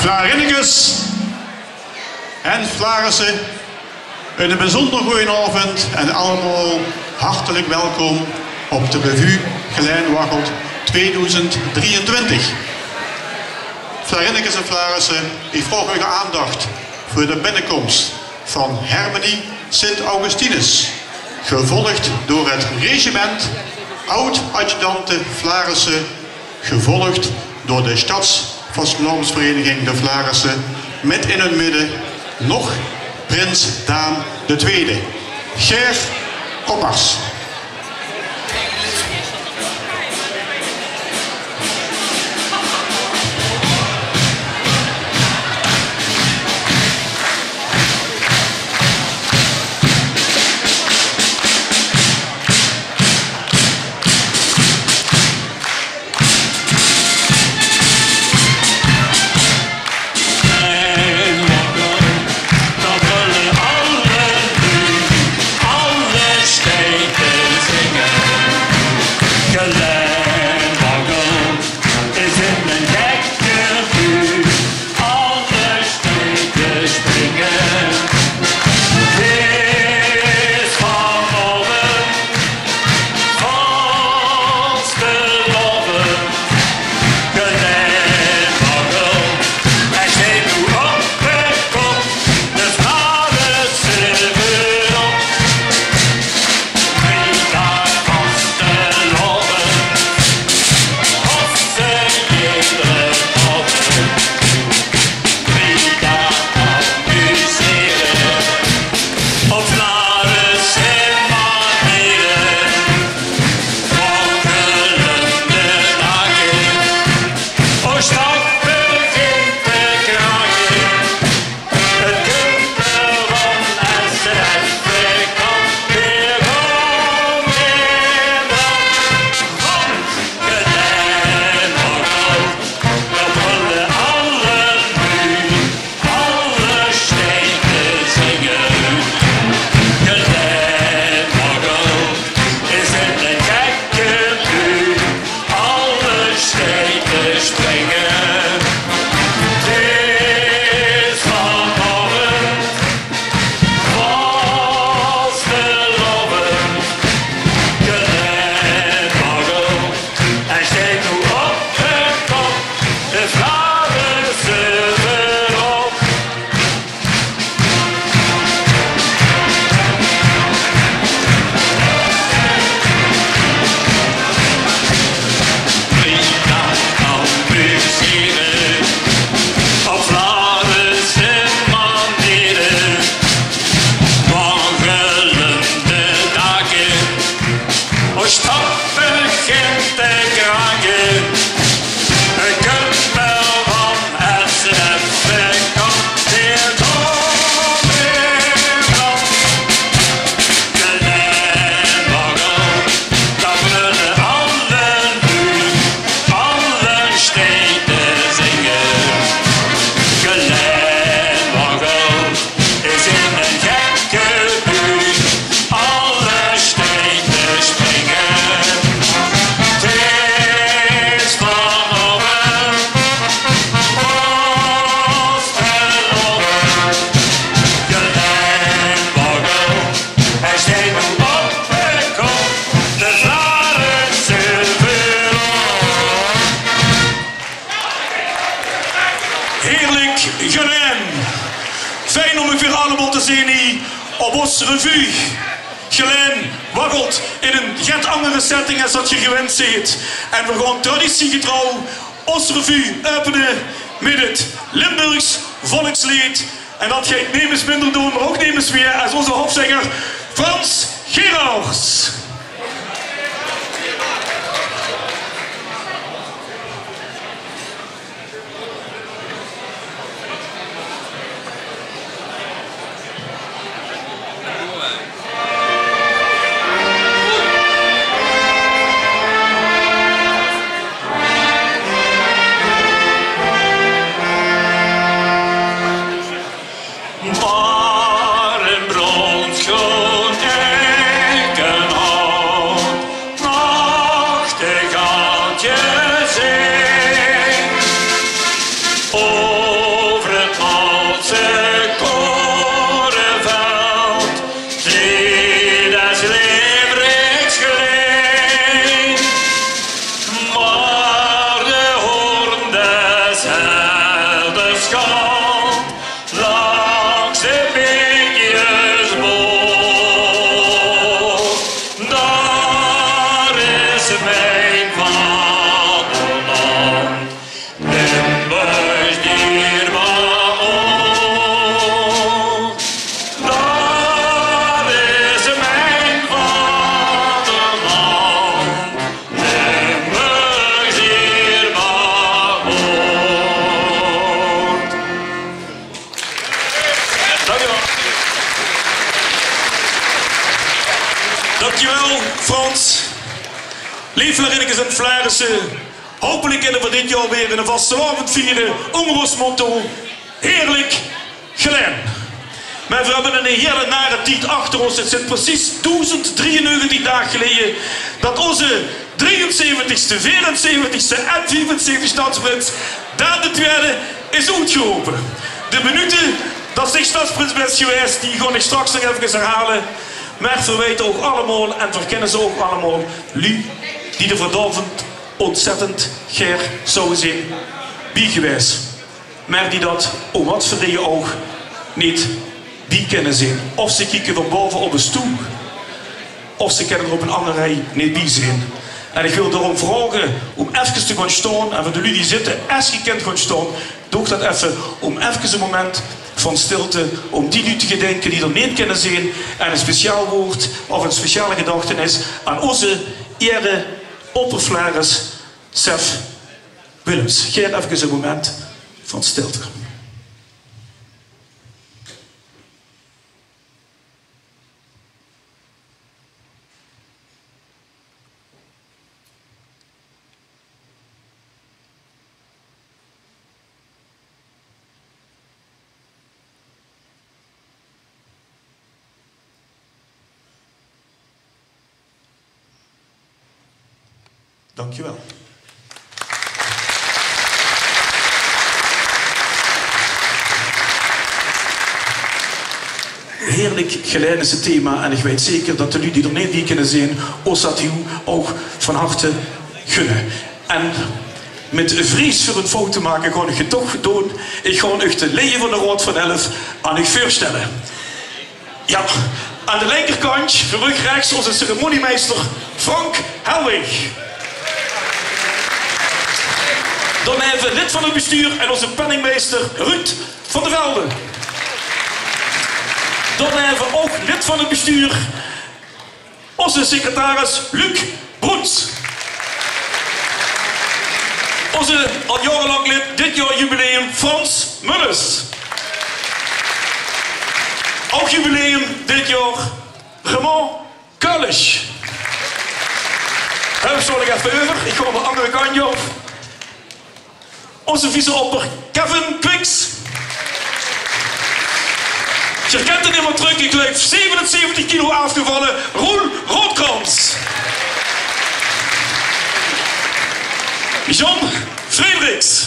Vlarinnicus en Vlarissen, een bijzonder goeie avond en allemaal hartelijk welkom op de revue Geleen Waggelt 2023. Vlarinnicus en Vlarissen, ik vraag uw aandacht voor de binnenkomst van Hermenie Sint-Augustinus, gevolgd door het regiment Oud-Adjudante Vlarissen, gevolgd door de Stadsvastenavondsvereniging de Vlarissen, met in hun midden nog Prins Daan II. Ger Koppers. Fijn om u weer allemaal te zien hier op ons revue. Geleen Waggelt in een get andere setting als dat je gewend bent. En we gaan traditiegetrouw ons revue openen met het Limburgs volkslied. En dat gaat nemens minder doen, maar ook nemens weer als onze hoofdzanger Frans Gerards. Maar een bronsgroen eikenhout Frans, leeflerinnetjes en Flarissen. Hopelijk kunnen we dit jaar weer een vastelavond vieren onder ons motto heerlijk Glen. Maar we hebben een hele nare tijd achter ons. Het zit precies 1093 dagen geleden dat onze 73ste, 74ste en 75ste stadsprins Daan de Tweede is uitgeroepen. De minuten dat zich stadsprins bent geweest, die ga ik straks nog even herhalen. Maar we weten ook allemaal en verkennen ze ook allemaal lui die de verdovend ontzettend ger zouden zijn bijgewijs. Maar die dat om wat voor die oog niet bij kunnen zijn. Of ze kijken van boven op een stoel, of ze kunnen er op een andere rij niet bij zijn. En ik wil daarom vragen om even te gaan staan. En voor jullie die zitten, als je kunt gaan staan, doe dat even om even een moment van stilte, om die nu te gedenken die er niet kunnen zijn. En een speciaal woord of een speciale gedachtenis aan onze ere opperflaris Sef Willems. Geef even een moment van stilte. Dankjewel. Heerlijk Glen is het thema en ik weet zeker dat jullie die er niet die kunnen zien, ons dat u ook van harte gunnen. En met vrees voor een foto maken ga ik het toch doen. Ik ga u de leden van de Raad van Elf aan u voorstellen. Ja, aan de linkerkant, terug rechts, onze ceremoniemeester Frank Helwig. Dan hebben we lid van het bestuur en onze penningmeester Ruud van der Velde. Dan hebben we ook lid van het bestuur, onze secretaris Luc Broens. Onze al jarenlang lid, dit jaar jubileum Frans Mullis. Ook jubileum dit jaar Raymond Kulisch. Daar zal ik even over, ik ga op de andere kant op. Onze vice-opper Kevin Quicks. Je kent het helemaal terug, ik leef 77 kilo afgevallen. Roel Roodkrans. John Frederiks.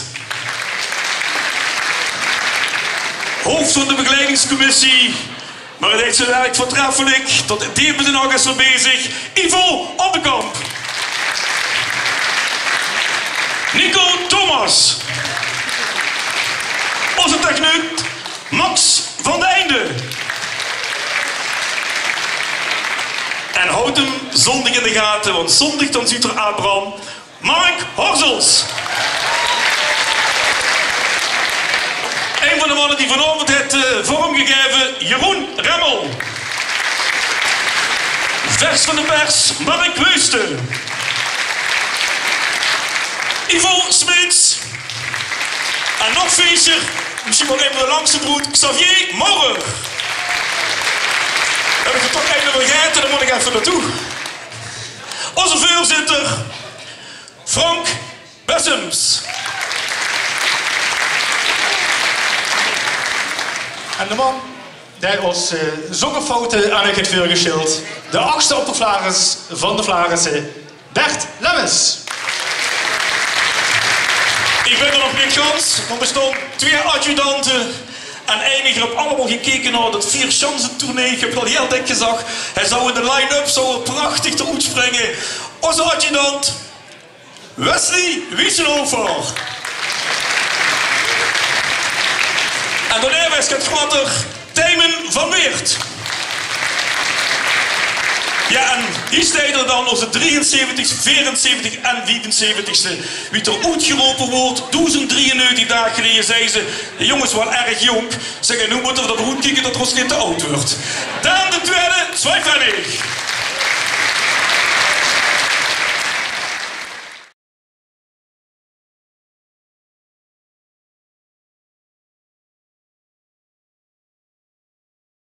Hoofd van de begeleidingscommissie. Maar het heeft zijn werk voortreffelijk. Tot het diep in augustus bezig. Ivo Oppenkamp. Nico Thomas. Onze techneut Max van de Einde. En houd hem zondag in de gaten, want zondag dan ziet er Abraham Mark Horzels. Een van de mannen die vanavond heeft vormgegeven, Jeroen Remmel. Vers van de pers, Mark Weusten. Ivo Smeets. En nog feestje, misschien wel even de langste broed, Xavier Morrer. Heb ik er toch even vergeten, dan moet ik even naartoe. Onze voorzitter, Frank Bessems. En de man die ons zo'n fouten aan heeft voorgesteld, de 8e opperflaris van de Flarissen, Bert Lemmens. Ik ben er nog niet gans, want er staan 2 adjudanten. En eigenlijk heb allemaal gekeken naar dat 4-chansen-tournee. Ik heb al heel dik gezegd. Hij zou in de line-up zo prachtig eruit springen. Onze adjudant, Wesley Wiesenhofer. En daarna is het groter Tijmen van Weert. Ja, en hier staat er dan onze 73, 74 en 75ste. Wie er uitgeroepen wordt, 1093 dagen geleden, zei ze, de jongens waren erg jong. Zeggen, nu moeten we dat goed kijken dat het ons niet te oud wordt. Daan de Tweede, 2 verder.